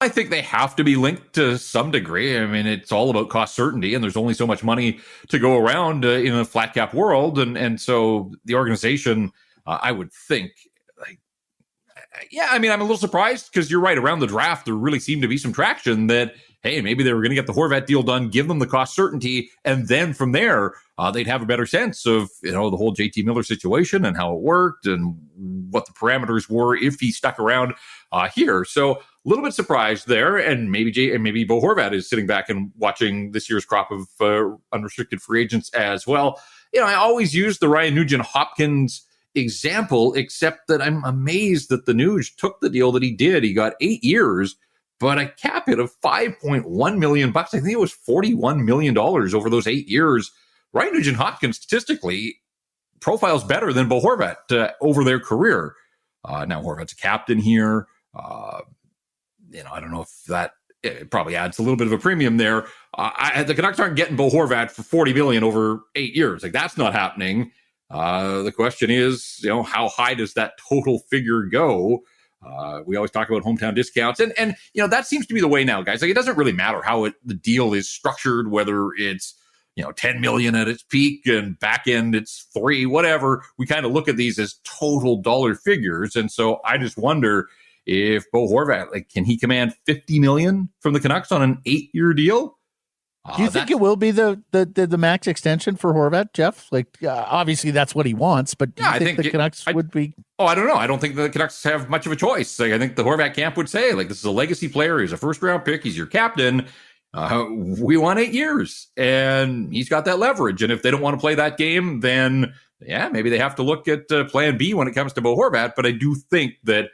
I think they have to be linked to some degree. I mean, it's all about cost certainty, and there's only so much money to go around in a flat cap world. And so the organization, I would think, like, yeah, I mean, I'm a little surprised because you're right. Around the draft, there really seemed to be some traction that, hey, maybe they were going to get the Horvat deal done, give them the cost certainty, and then from there, they'd have a better sense of, the whole JT Miller situation and how it worked and what the parameters were if he stuck around here. So a little bit surprised there, and maybe Bo Horvat is sitting back and watching this year's crop of unrestricted free agents as well. I always use the Ryan Nugent-Hopkins example, except that I'm amazed that the Nuge took the deal that he did. He got 8 years, but a cap hit of $5.1 million. I think it was $41 million over those 8 years. Ryan Nugent-Hopkins statistically profiles better than Bo Horvat over their career. Now Horvat's a captain here. I don't know if that probably adds a little bit of a premium there. The Canucks aren't getting Bo Horvat for $40 million over 8 years. Like, that's not happening. The question is, how high does that total figure go? We always talk about hometown discounts, and that seems to be the way now, guys. Like, it doesn't really matter how the deal is structured, whether it's 10 million at its peak and back end it's 3, whatever. We kind of look at these as total dollar figures, and so I just wonder if Bo Horvat, like, can he command $50 million from the Canucks on an 8-year deal? Do you think it will be the max extension for Horvat, Jeff? Like, obviously that's what he wants, but do you think the Canucks would be? Oh, I don't know. I don't think the Canucks have much of a choice. Like, I think the Horvat camp would say, like, this is a legacy player. He's a first-round pick. He's your captain. We want 8 years, and he's got that leverage. And if they don't want to play that game, then maybe they have to look at plan B when it comes to Bo Horvat. But I do think that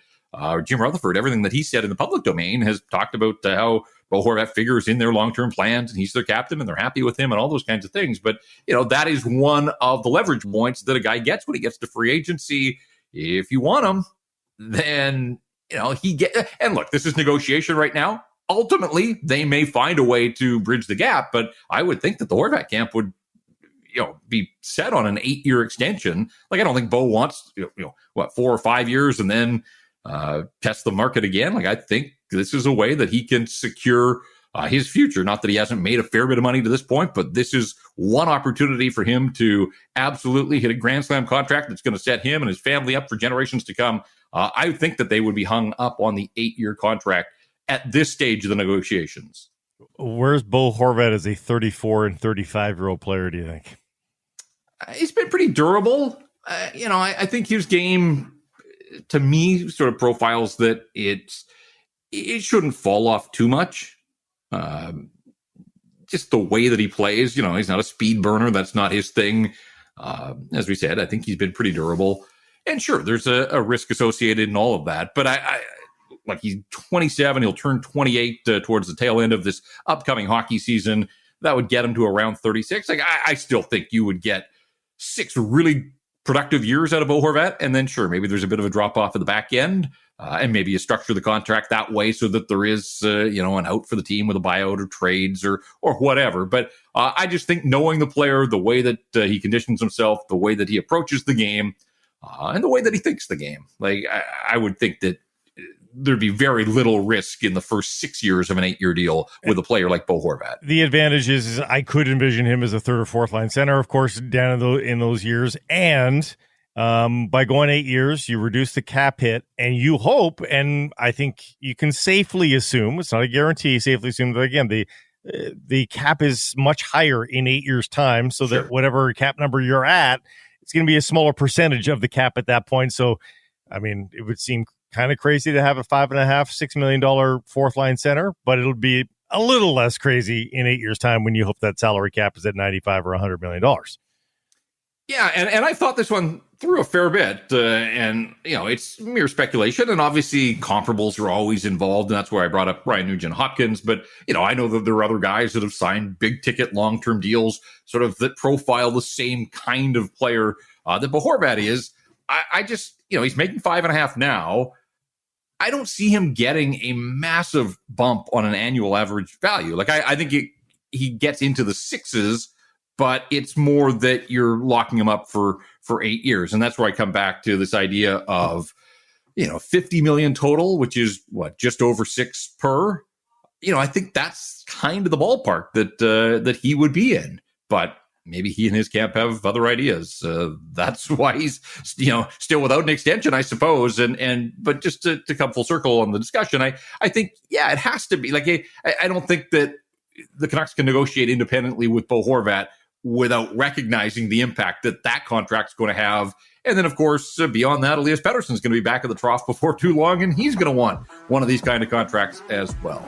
Jim Rutherford, everything that he said in the public domain, has talked about how Bo Horvat figures in their long-term plans, and he's their captain, and they're happy with him, and all those kinds of things. But that is one of the leverage points that a guy gets when he gets to free agency. If you want him, then he get. And look, this is negotiation right now. Ultimately, they may find a way to bridge the gap, but I would think that the Horvat camp would, be set on an 8-year extension. Like, I don't think Bo wants, 4 or 5 years and then test the market again. Like, I think this is a way that he can secure his future. Not that he hasn't made a fair bit of money to this point, but this is one opportunity for him to absolutely hit a Grand Slam contract that's going to set him and his family up for generations to come. I think that they would be hung up on the 8-year contract at this stage of the negotiations. Where's Bo Horvat as a 34 and 35-year-old player, do you think? He's been pretty durable. I think his game, to me, sort of profiles that it shouldn't fall off too much. Just the way that he plays, he's not a speed burner. That's not his thing. As we said, I think he's been pretty durable. And sure, there's a risk associated in all of that. But like, he's 27, he'll turn 28 towards the tail end of this upcoming hockey season. That would get him to around 36. Like, I still think you would get 6 really productive years out of Bo Horvat, and then sure, maybe there's a bit of a drop off at the back end, and maybe you structure the contract that way so that there is an out for the team with a buyout or trades or whatever. But I just think, knowing the player, the way that he conditions himself, the way that he approaches the game, and the way that he thinks the game, like, I would think that there'd be very little risk in the first 6 years of an 8-year deal with a player like Bo Horvat. The advantage is I could envision him as a third or fourth line center, of course, down in those years. And by going 8 years, you reduce the cap hit, and you hope, and I think you can safely assume, it's not a guarantee, safely assume that, again, the cap is much higher in 8 years' time, so that whatever cap number you're at, it's going to be a smaller percentage of the cap at that point. So, I mean, it would seem kind of crazy to have a $5.5-6 million fourth line center, but it'll be a little less crazy in 8 years' time when you hope that salary cap is at $95 or $100 million. Yeah, and I thought this one through a fair bit, and it's mere speculation, and obviously comparables are always involved, and that's where I brought up Ryan Nugent-Hopkins. But I know that there are other guys that have signed big ticket long term deals, sort of that profile the same kind of player that Bo Horvat is. I just he's making 5.5 now. I don't see him getting a massive bump on an annual average value. Like, I think he gets into the 6s, but it's more that you're locking him up for 8 years. And that's where I come back to this idea of, $50 million total, which is just over $6 per. I think that's kind of the ballpark that he would be in. But maybe he and his camp have other ideas. That's why he's still without an extension, I suppose. But just to come full circle on the discussion, I think it has to be like I don't think that the Canucks can negotiate independently with Bo Horvat without recognizing the impact that contract's going to have. And then, of course, beyond that, Elias Pettersson's going to be back at the trough before too long, and he's going to want one of these kind of contracts as well.